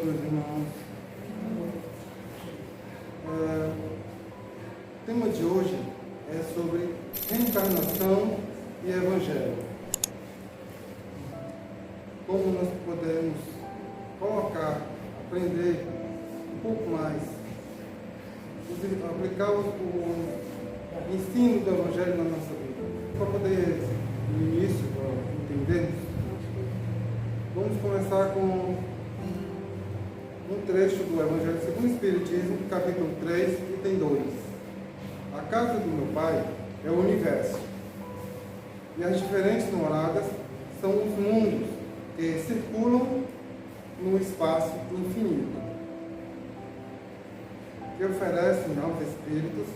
todos, meus irmãos. O tema de hoje é sobre reencarnação e evangelho. Como nós podemos colocar, aprender um pouco mais, aplicar o ensino do evangelho na nossa vida. Para poder, no início, para entendermos, vamos começar com um trecho do Evangelho segundo o Espiritismo, capítulo 3, item 2. A casa do meu Pai é o universo, e as diferentes moradas são os mundos que circulam no espaço infinito, que oferecem aos espíritos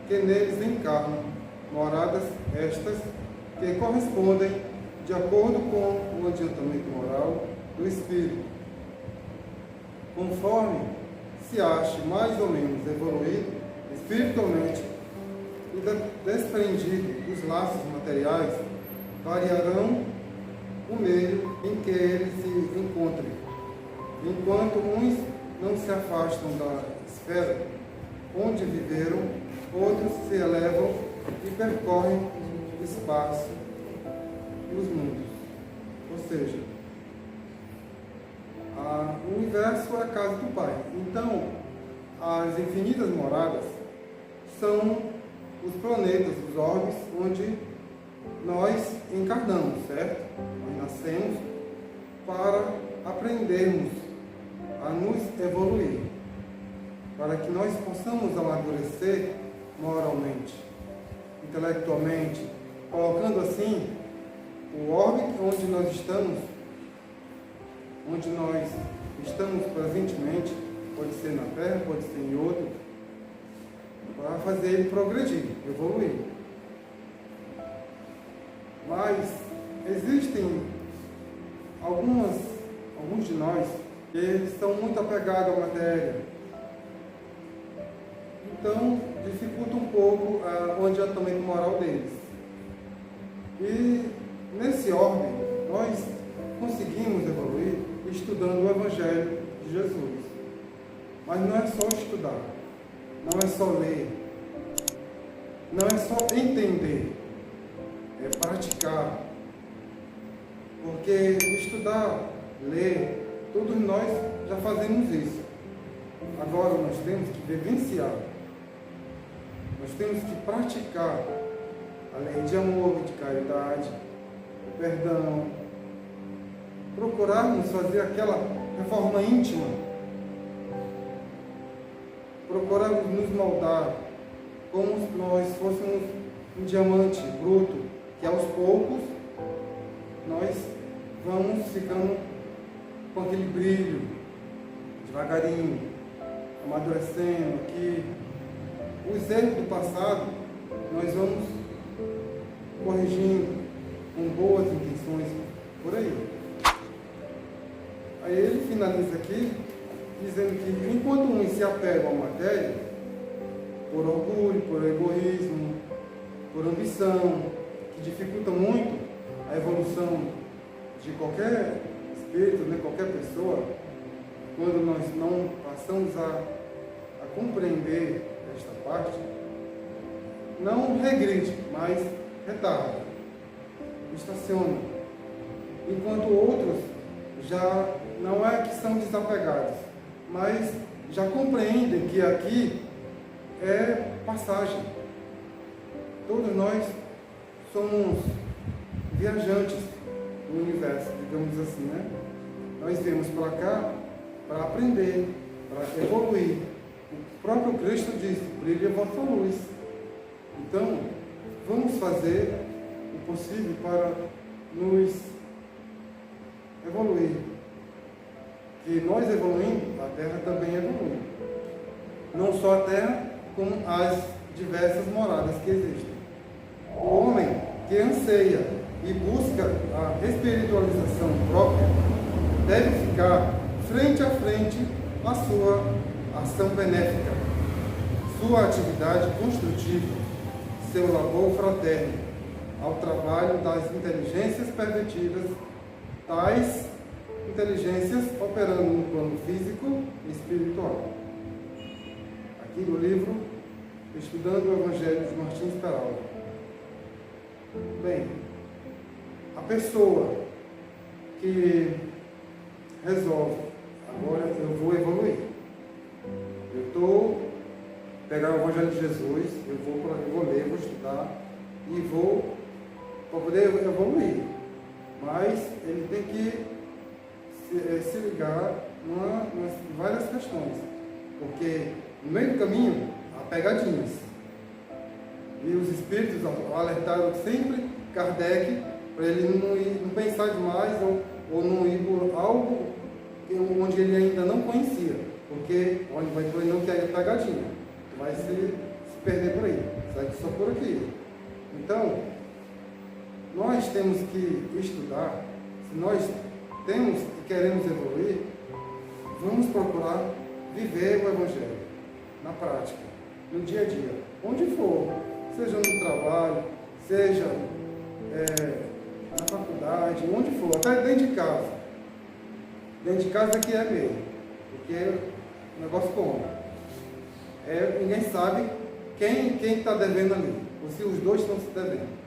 que neles encarnam moradas estas que correspondem de acordo com o adiantamento moral do espírito, conforme se ache mais ou menos evoluído espiritualmente e desprendido dos laços materiais, variarão o meio em que eles se encontrem, enquanto uns não se afastam da esfera onde viveram, outros se elevam e percorrem o espaço e os mundos. Ou seja, o universo é a casa do Pai. Então, as infinitas moradas são os planetas, os orbes, onde nós encarnamos, certo? Nós nascemos para aprendermos a nos evoluir, para que nós possamos amadurecer moralmente, intelectualmente, colocando assim o orbe onde nós estamos presentemente, pode ser na Terra, pode ser em outro, para fazer ele progredir, evoluir. Mas existem alguns de nós que estão muito apegados à matéria. Então, dificulta um pouco o adiantamento moral deles. E nesse orbe, nós conseguimos evoluir estudando o Evangelho de Jesus. Mas não é só estudar, não é só ler, não é só entender, é praticar. Porque estudar, ler, todos nós já fazemos isso. Agora nós temos que vivenciar, nós temos que praticar a lei de amor, de caridade, de perdão, procurarmos fazer aquela reforma íntima, procurarmos nos moldar como se nós fôssemos um diamante bruto, que aos poucos nós vamos ficando com aquele brilho, devagarinho, amadurecendo aqui. Os erros do passado nós vamos corrigindo com boas intenções, por aí. Aí ele finaliza aqui, dizendo que enquanto uns se apegam à matéria, por orgulho, por egoísmo, por ambição, que dificulta muito a evolução de qualquer espírito, de qualquer pessoa, quando nós não passamos a compreender esta parte, não regride, mas retarda, estaciona, enquanto outros já não é que são desapegados, mas já compreendem que aqui é passagem. Todos nós somos viajantes do universo, digamos assim, né? Nós viemos para cá para aprender, para evoluir. O próprio Cristo disse: brilhe a vossa luz. Então, vamos fazer o possível para nos evoluir. Que nós evoluindo, a Terra também evolui. Não só a Terra, como as diversas moradas que existem. O homem que anseia e busca a espiritualização própria deve ficar frente a frente à sua ação benéfica, sua atividade construtiva, seu labor fraterno, ao trabalho das inteligências pervertidas, tais inteligências operando no plano físico e espiritual. Aqui no livro Estudando o Evangelho de Martins Peralta. Bem, a pessoa que resolve, agora eu vou evoluir. Eu estou pegar o Evangelho de Jesus, eu vou ler, vou estudar e vou para poder evoluir. Mas ele tem que se ligar em várias questões, porque no meio do caminho há pegadinhas. E os espíritos alertaram sempre Kardec para ele não pensar demais ou não ir por algo onde ele ainda não conhecia, porque onde vai por aí não quer pegadinha, vai se perder por aí, sai só por aqui. Então, nós temos que estudar. Se nós temos e queremos evoluir, vamos procurar viver o Evangelho na prática, no dia a dia, onde for, seja no trabalho, seja na faculdade, onde for, até dentro de casa. Dentro de casa que é mesmo, porque o negócio como? Ninguém sabe quem está devendo ali, ou se os dois estão se devendo.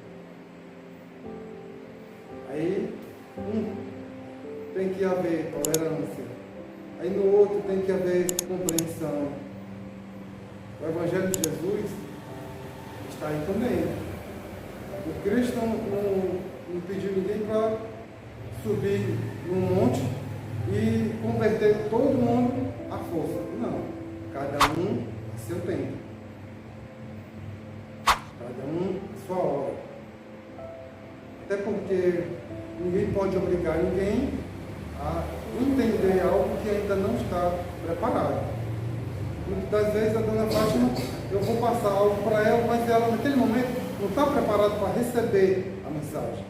Aí, tem que haver tolerância. Aí no outro tem que haver compreensão. O Evangelho de Jesus está aí também. O Cristo não pediu ninguém para subir num monte e converter todo mundo à força. Não. Cada um a seu tempo. Cada um a sua hora. Até porque ninguém pode obrigar ninguém a entender algo que ainda não está preparado. Muitas vezes a dona Fátima, eu vou passar algo para ela, mas ela naquele momento não está preparada para receber a mensagem.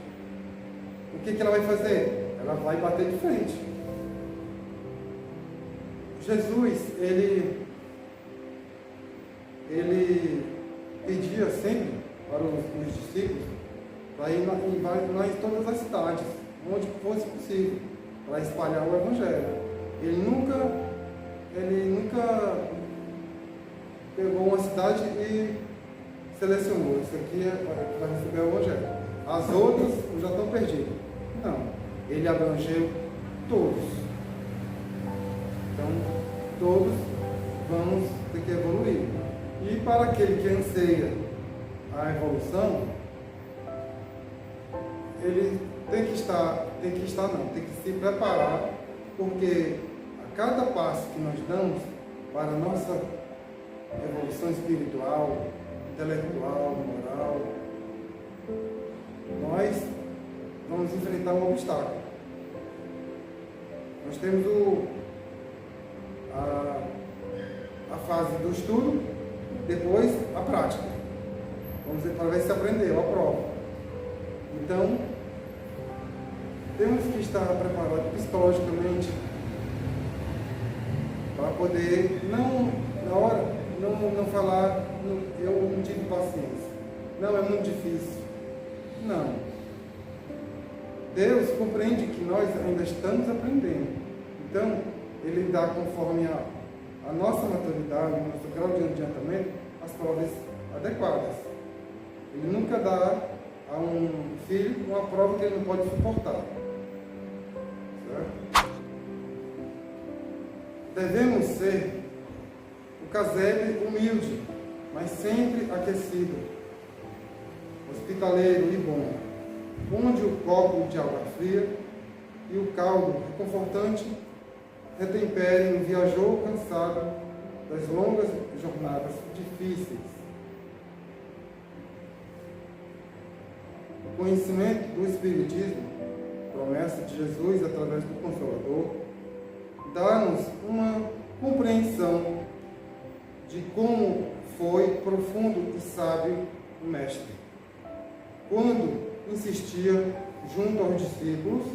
O que ela vai fazer? Ela vai bater de frente. Jesus, ele pedia sempre para os discípulos para ir em todas as cidades, onde fosse possível, para espalhar o Evangelho. Ele nunca pegou uma cidade e selecionou. Isso aqui é para receber o Evangelho. As outras já estão perdidas. Não. Ele abrangeu todos. Então, todos vamos ter que evoluir. E para aquele que anseia a evolução, ele tem que se preparar, porque a cada passo que nós damos para a nossa evolução espiritual, intelectual, moral, nós vamos enfrentar um obstáculo. Nós temos a fase do estudo, depois a prática. Vamos ver para ver se aprendeu a prova. Então, temos que estar preparados psicologicamente para poder na hora não falar, eu não tive paciência. Não, é muito difícil. Não. Deus compreende que nós ainda estamos aprendendo. Então, Ele dá conforme a nossa maturidade, o nosso grau de adiantamento, as provas adequadas. Ele nunca dá a um filho uma prova que ele não pode suportar. Certo? Devemos ser o casebre humilde, mas sempre aquecido, hospitaleiro e bom, onde o copo de água fria e o caldo reconfortante retemperem o viajor cansado das longas jornadas difíceis. O conhecimento do Espiritismo, promessa de Jesus através do Consolador, dá-nos uma compreensão de como foi profundo e sábio o Mestre, quando insistia junto aos discípulos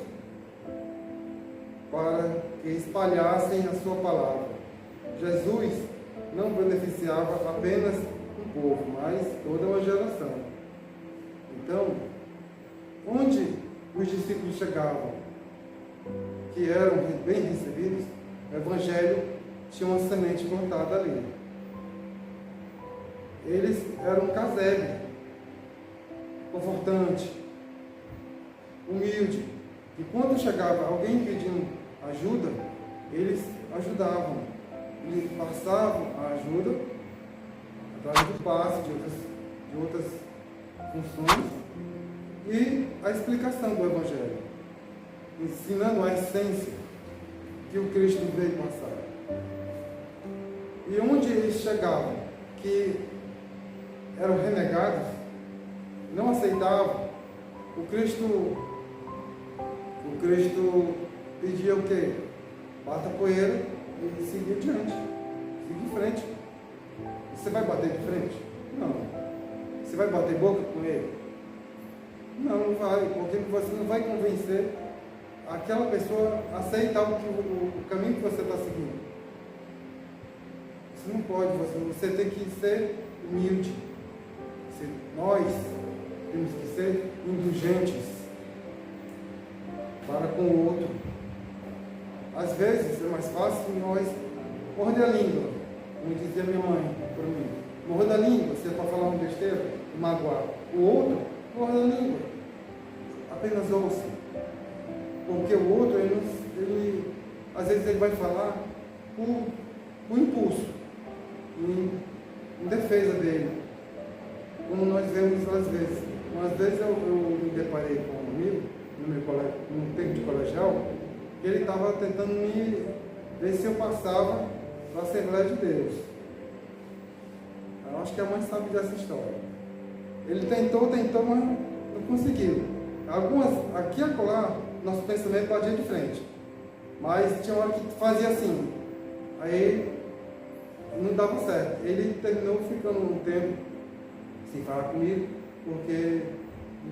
para que espalhassem a sua palavra. Jesus não beneficiava apenas um povo, mas toda uma geração. Então, onde os discípulos chegavam, que eram bem recebidos, o Evangelho tinha uma semente plantada ali. Eles eram um casebre, confortante, humilde, e quando chegava alguém pedindo ajuda, eles ajudavam, eles passavam a ajuda através do passe, de outras funções, e a explicação do Evangelho, ensinando a essência que o Cristo veio passar. E onde eles chegavam, que eram renegados, não aceitavam, o Cristo pedia o quê? Bata a poeira e seguir adiante, seguir em frente. Você vai bater de frente? Não. Você vai bater boca com ele? Não, não vai, porque você não vai convencer aquela pessoa a aceitar o caminho que você está seguindo. Você não pode, você tem que ser humilde. Nós temos que ser indulgentes para com o outro. Às vezes é mais fácil nós morder a língua, como dizia minha mãe para mim. Morder a língua, você está falando besteira, magoar. O outro, morda a língua. Apenas ouça. Porque o outro, às vezes ele vai falar por impulso, em defesa dele. Como nós vemos às vezes. Às vezes eu me deparei com um amigo, no tempo de colegial, que ele estava tentando me ver se eu passava para a Assembleia de Deus. Eu acho que a mãe sabe dessa história. Ele tentou, mas não conseguiu. Aqui e acolá, nosso pensamento batia de frente. Mas tinha hora que fazia assim. Aí não dava certo. Ele terminou ficando um tempo sem falar comigo, porque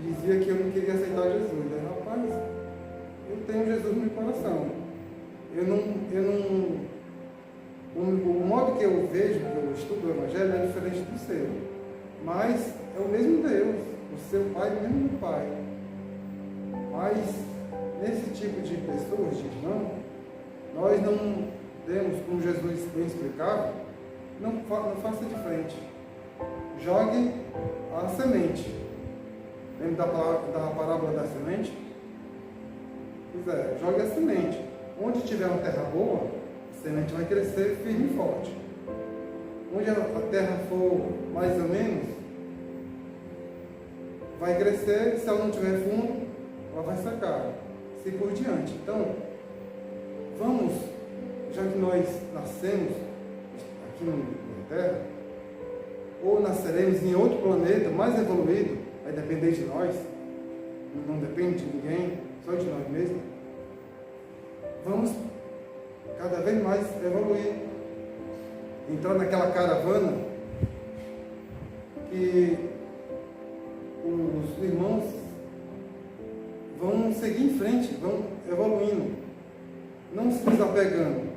dizia que eu não queria aceitar Jesus. Aí, rapaz, eu tenho Jesus no meu coração. O modo que eu vejo, que eu estudo o Evangelho é diferente do seu. Mas é o mesmo Deus, o seu Pai é o mesmo Pai. Mas nesse tipo de pessoas, de irmão, nós não demos, como Jesus bem explicava, não faça de frente. Jogue a semente. Lembra da parábola da semente? Pois é, jogue a semente. Onde tiver uma terra boa, a semente vai crescer firme e forte. Onde a terra for mais ou menos, vai crescer, se ela não tiver fundo, ela vai secar. Assim por diante. Então, vamos, já que nós nascemos aqui na Terra, ou nasceremos em outro planeta mais evoluído, vai depender de nós, não depende de ninguém, só de nós mesmos. Vamos cada vez mais evoluir, entrar naquela caravana que os irmãos vão seguir em frente, vão evoluindo, não se desapegando,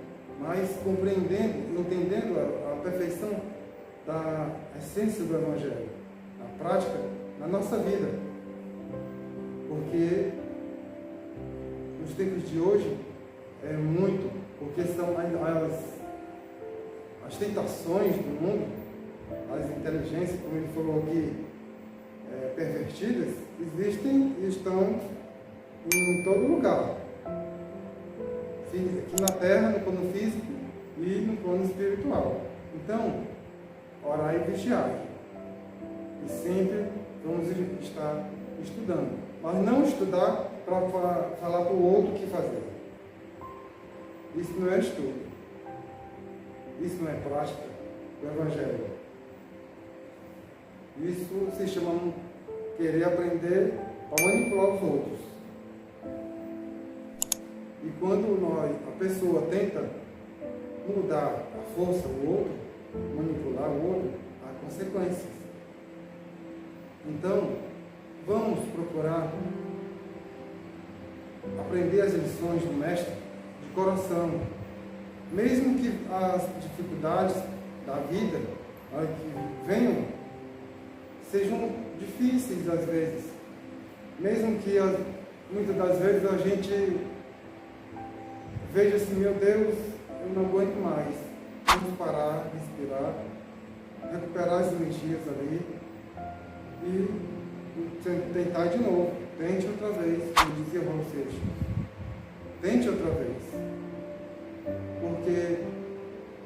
mas compreendendo, entendendo a perfeição da essência do Evangelho, na prática, na nossa vida. Porque nos tempos de hoje é muito, porque são as tentações do mundo, as inteligências, como ele falou aqui, pervertidas, existem e estão em todo lugar. Aqui na Terra, no plano físico e no plano espiritual. Então, orai e vigiai. E sempre vamos estar estudando. Mas não estudar para falar para o outro o que fazer. Isso não é estudo. Isso não é prática do Evangelho. Isso se chama querer aprender a manipular os outros. E quando a pessoa tenta mudar a força do outro, manipular o outro, há consequências. Então, vamos procurar aprender as lições do Mestre de coração. Mesmo que as dificuldades da vida que venham sejam difíceis às vezes. Mesmo que muitas das vezes a gente veja assim, meu Deus, eu não aguento mais. Vamos parar, respirar, recuperar as energias ali e tentar de novo. Tente outra vez, como dizia Raul Seixas. Tente outra vez. Porque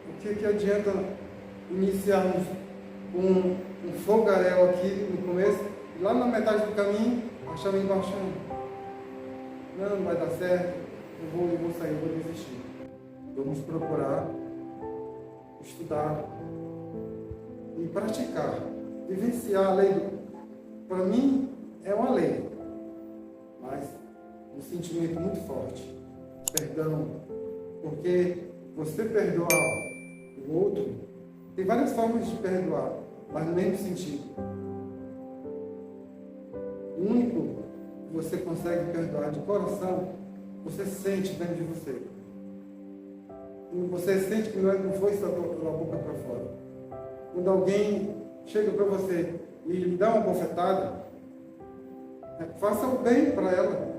o que adianta iniciarmos com um fogaréu aqui no começo, e lá na metade do caminho, achamos embaixando. Não vai dar certo, eu vou sair, eu vou desistir. Vamos procurar estudar e praticar, vivenciar a lei. Para mim, é uma lei, mas um sentimento muito forte. Perdão, porque você perdoar o outro, tem várias formas de perdoar, mas no mesmo sentido. O único que você consegue perdoar de coração, você sente dentro de você. E você sente que não foi só da boca para fora. Quando alguém chega para você e lhe dá uma bofetada, faça o bem para ela.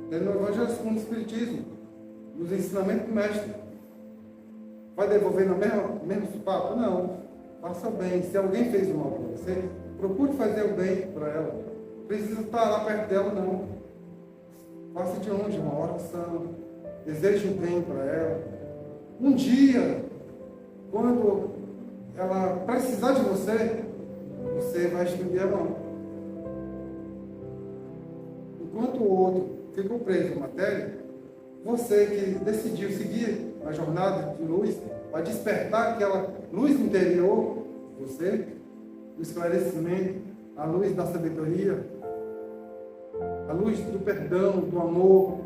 É no Evangelho segundo o Espiritismo, nos ensinamentos do Mestre. Vai devolver no mesmo papo? Não. Faça o bem. Se alguém fez o mal para você, procure fazer o bem para ela. Não precisa estar lá perto dela, não. Faça de longe uma oração. Deseje o bem para ela. Um dia, quando ela precisar de você, você vai estender a mão. Enquanto o outro ficou preso na matéria, você que decidiu seguir a jornada de luz, vai despertar aquela luz interior, você, o esclarecimento, a luz da sabedoria, a luz do perdão, do amor.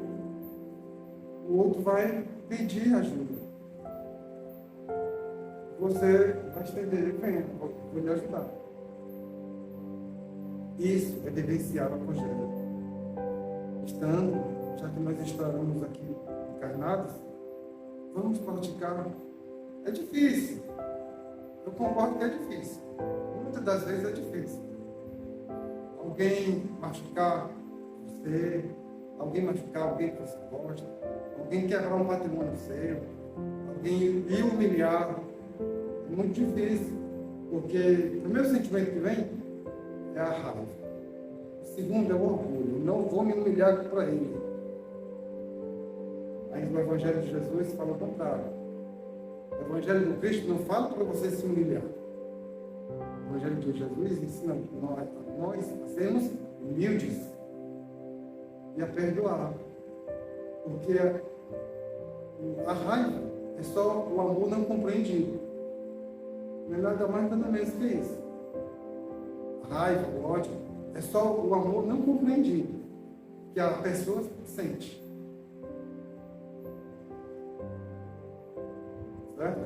O outro vai pedir ajuda. Você vai estender, venha, vou lhe ajudar. Isso é vivenciar o Evangelho. Já que nós estaremos aqui encarnados, vamos praticar. É difícil. Eu concordo que é difícil. Muitas das vezes é difícil. Alguém machucar você, alguém machucar alguém que você gosta, alguém quebrar um patrimônio seu, alguém lhe humilhar. É muito difícil. Porque o primeiro sentimento que vem é a raiva. O segundo é o orgulho. Não vou me humilhar para ele. Aí no Evangelho de Jesus fala o contrário. O Evangelho do Cristo não fala para você se humilhar. O Evangelho de Jesus ensina nós a sermos humildes e a perdoar. Porque a raiva é só o amor não compreendido. Não é nada mais nada menos que isso. A raiva, o ódio, é só o amor não compreendido que a pessoa sente. Certo?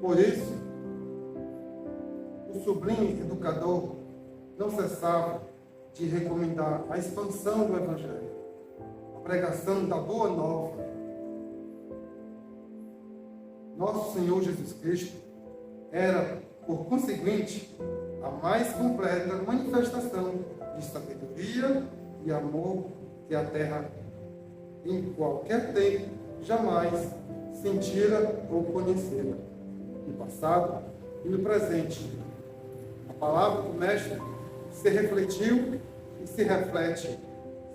Por isso, o sublime educador não cessava de recomendar a expansão do Evangelho, a pregação da Boa Nova. Nosso Senhor Jesus Cristo era, por conseguinte, a mais completa manifestação de sabedoria e amor que a Terra, em qualquer tempo, jamais sentira ou conhecera. No passado e no presente, a palavra do Mestre se refletiu e se reflete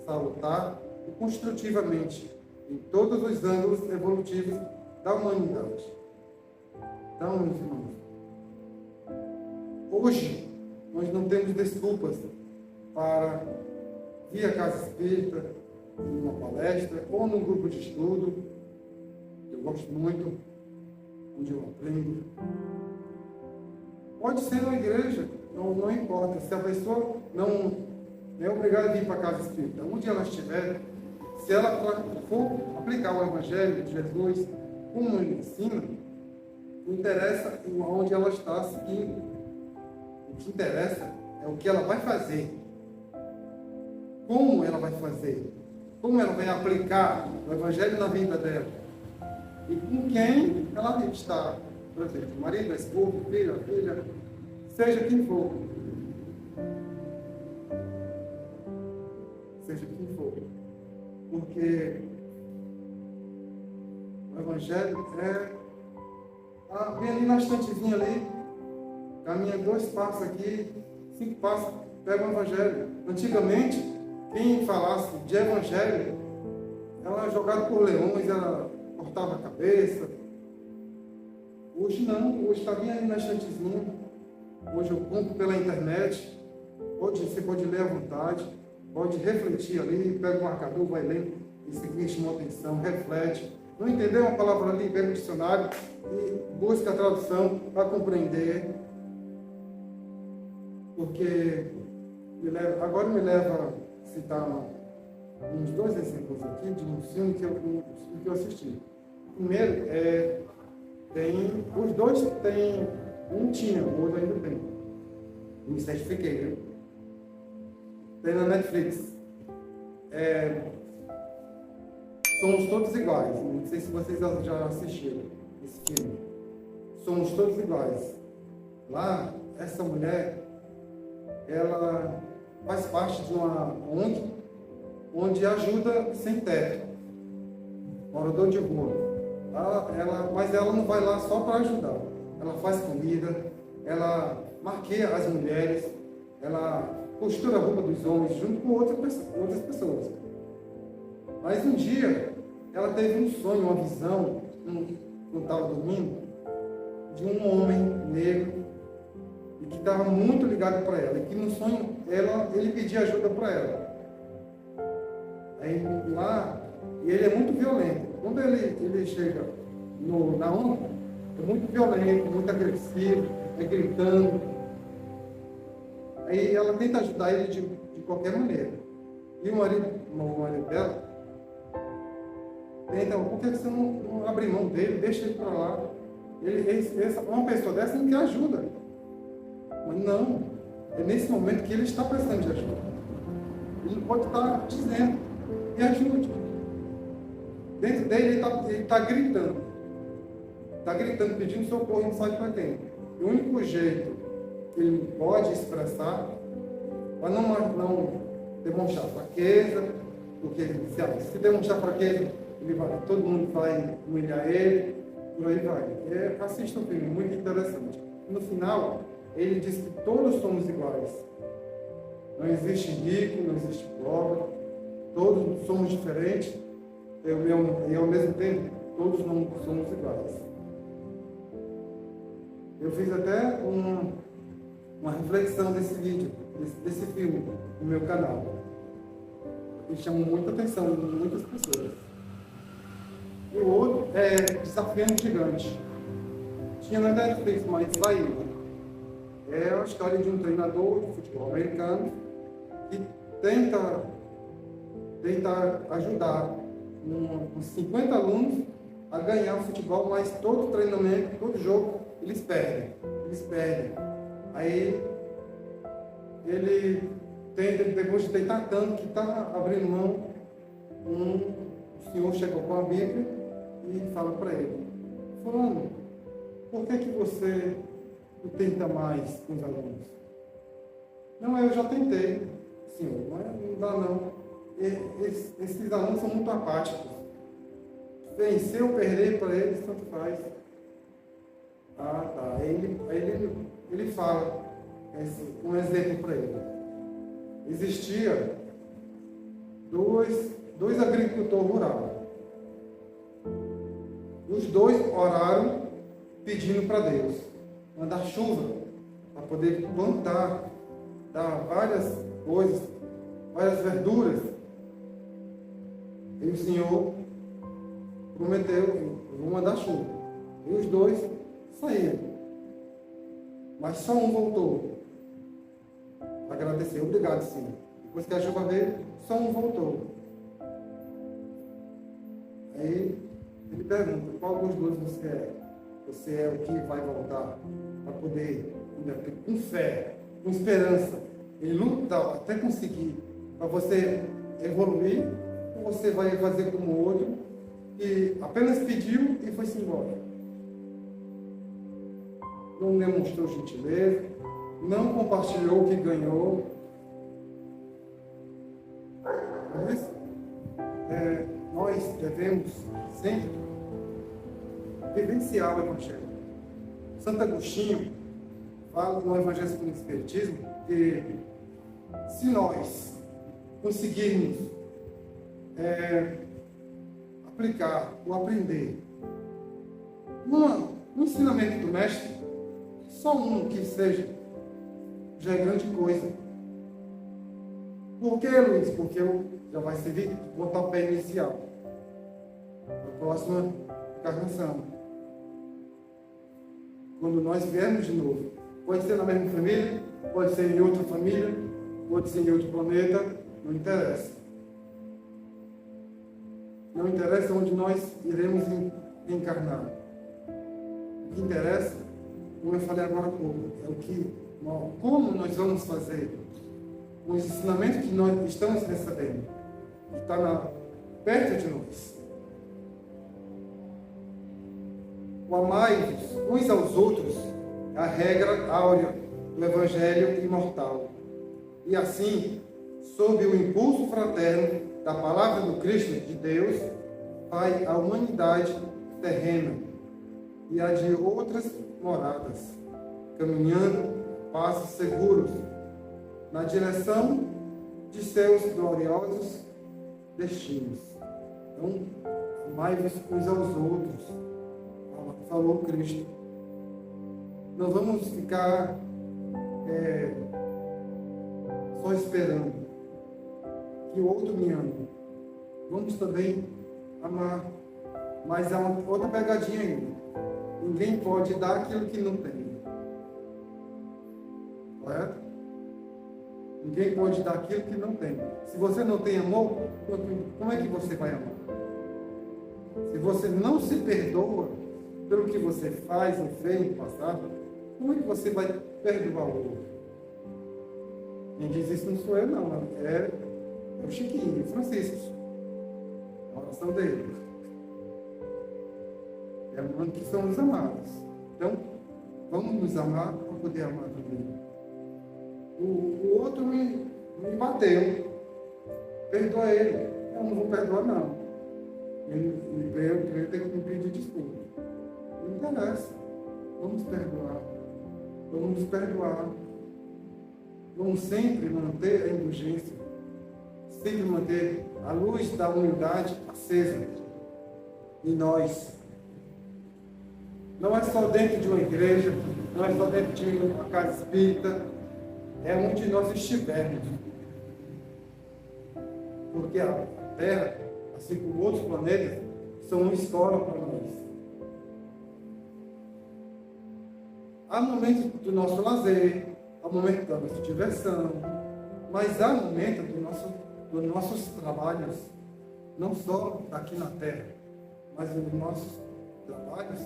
salutar e construtivamente em todos os ângulos evolutivos da humanidade. Então, meus irmãos, hoje nós não temos desculpas para vir à casa espírita, numa palestra ou num grupo de estudo. Eu gosto muito, onde eu aprendo. Pode ser na igreja, não importa. Se a pessoa não é obrigada a vir para a casa espírita, onde ela estiver, se ela for aplicar o Evangelho de Jesus como ele ensina, não interessa onde ela está seguindo. O que interessa é o que ela vai fazer. Como ela vai fazer. Como ela vai aplicar o Evangelho na vida dela. E com quem ela está. Por exemplo, marido, esposa, filha, seja quem for. seja quem for. Porque o Evangelho vem ali na estantezinha ali, caminha 2 passos aqui, 5 passos, pega o Evangelho. Antigamente, quem falasse de Evangelho, ela era jogada por leões, ela cortava a cabeça. Hoje não, hoje está bem ali na estantezinha. Hoje eu compro pela internet, você pode ler à vontade, pode refletir ali, pega o marcador, vai lendo, esse aqui chamou atenção, reflete. Não entendeu uma palavra ali, pega o dicionário e busca a tradução para compreender. Porque agora me leva a citar uns 2 exemplos aqui de um filme que eu assisti. O primeiro os dois têm, um tinha, o outro ainda tem. Me certifiquei, viu? Tem na Netflix. Somos Todos Iguais. Não sei se vocês já assistiram esse filme. Somos Todos Iguais. Lá, essa mulher, ela faz parte de uma ONG onde ajuda sem teto, morador de rua. Mas ela não vai lá só para ajudar. Ela faz comida, ela maquia as mulheres, ela costura a roupa dos homens junto com outras pessoas. Mas um dia, ela teve um sonho, uma visão, quando estava dormindo, de um homem negro, e que estava muito ligado para ela, e que no sonho ele pedia ajuda para ela. Aí lá, e ele é muito violento. Quando ele chega na onda, é muito violento, muito agressivo, gritando. Aí ela tenta ajudar ele de qualquer maneira. E o marido dela tenta, por que você não abre mão dele, deixa ele para lá? Uma pessoa dessa não quer ajuda. Mas não, é nesse momento que ele está precisando de ajuda. Ele pode estar dizendo, me ajude. Dentro dele ele está gritando. Está gritando, pedindo socorro, não sabe para quem. E o único jeito que ele pode expressar, para não demonstrar fraqueza, porque se demonstrar fraqueza, todo mundo vai humilhar ele, por aí vai. Assista um filme muito interessante. No final, ele diz que todos somos iguais. Não existe rico, não existe pobre, todos somos diferentes, e ao mesmo tempo, todos não somos iguais. Eu fiz até uma reflexão desse vídeo, desse filme, no meu canal. E chamou muita atenção de muitas pessoas. E o outro é Desafiando o Gigante. Tinha na Netflix, mas saiu. É a história de um treinador de futebol americano que tenta ajudar uns 50 alunos a ganhar o futebol, mas todo treinamento, todo jogo, eles perdem. Aí ele depois de tentar tanto que está abrindo mão, o senhor chegou com a Bíblia e fala para ele: Fulano, por que você não tenta mais com os alunos? Não, eu já tentei, senhor, não dá não. Esses alunos são muito apáticos. Vencer ou perder para eles, tanto faz. Ah, tá. Aí ele fala um exemplo para ele. Existia dois agricultores rurais. Os dois oraram pedindo para Deus mandar chuva para poder plantar, dar várias coisas, várias verduras. E o Senhor prometeu: eu vou mandar chuva. E os dois saíram. Mas só um voltou. Agradecer, obrigado, Senhor. Depois que a chuva veio, só um voltou. Aí ele pergunta: qual dos dois você é? Você é o que vai voltar para poder, com fé, com esperança, e lutar até conseguir, para você evoluir, ou você vai fazer como o outro, que apenas pediu e foi-se embora? Não demonstrou gentileza, não compartilhou o que ganhou. Por isso, nós devemos sempre vivenciar o Evangelho. Santo Agostinho fala no Evangelho segundo o Espiritismo que se nós conseguirmos aplicar ou aprender um ensinamento do Mestre, só um que seja, já é grande coisa. Por que, Luiz? Porque já vai servir de pontapé inicial para a próxima encarnação. Quando nós viermos de novo, pode ser na mesma família, pode ser em outra família, pode ser em outro planeta, não interessa. Não interessa onde nós iremos encarnar. O que interessa, como eu falei agora há pouco, é como nós vamos fazer com os ensinamentos que nós estamos recebendo, que está perto de nós. O amai-vos uns aos outros é a regra áurea do Evangelho imortal. E assim, sob o impulso fraterno da palavra do Cristo de Deus, vai a humanidade terrena e a de outras moradas, caminhando passos seguros na direção de seus gloriosos destinos. Então, amai-vos uns aos outros, falou Cristo. Não vamos ficar só esperando que o outro me ame. Vamos também amar. Mas há uma outra pegadinha ainda. Ninguém pode dar aquilo que não tem. Correto? Ninguém pode dar aquilo que não tem. Se você não tem amor, como é que você vai amar? Se você não se perdoa pelo que você faz ou fez no passado, como é que você vai perdoar o outro? Quem diz isso não sou eu, não. É o Chiquinho, Francisco. A oração dele. É amando que são os amados. Então, vamos nos amar para poder amar também. O outro me bateu. Perdoa ele. Eu não vou perdoar, não. Ele tem que me pedir desculpa. Não interessa. Vamos perdoar. Vamos nos perdoar. Vamos sempre manter a indulgência. Sempre manter a luz da humildade acesa em nós. Não é só dentro de uma igreja, não é só dentro de uma casa espírita, é onde nós estivermos. Porque a Terra, assim como outros planetas, são uma escola para nós. Há momentos do nosso lazer, há momentos da nossa diversão, mas há momentos dos nossos trabalhos, não só aqui na Terra, mas dos nossos trabalhos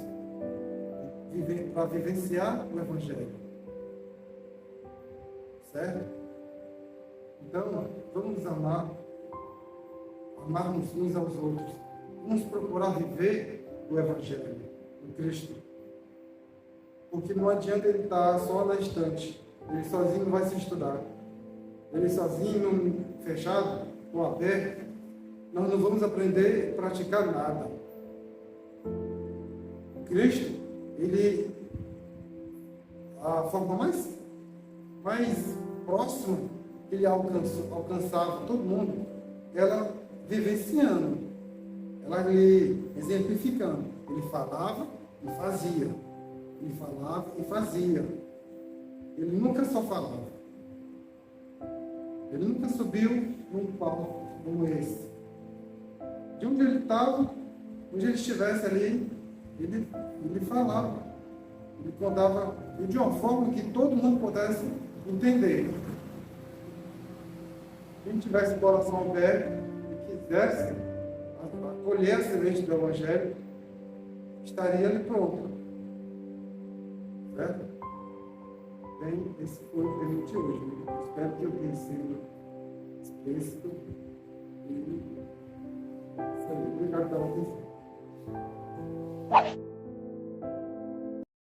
para vivenciar o Evangelho. Certo? Então, vamos amarmos uns aos outros. Vamos procurar viver o Evangelho do Cristo. Porque não adianta ele estar só na estante. Ele sozinho não vai se estudar. Ele sozinho, fechado ou aberto, nós não vamos aprender a praticar nada. Cristo, a forma mais próxima que ele alcançava todo mundo, ela vivenciando, ela lhe exemplificando. Ele falava e fazia. Ele falava e fazia. Ele nunca só falava. Ele nunca subiu num palco como esse. De onde ele estava, onde ele estivesse ali, ele falava. Ele contava de uma forma que todo mundo pudesse entender. Quem tivesse o coração aberto e quisesse acolher a semente do Evangelho, estaria ali pronto. Certo? Bem, esse foi o tema de hoje. Espero que eu tenha sido explícito e obrigado pela atenção.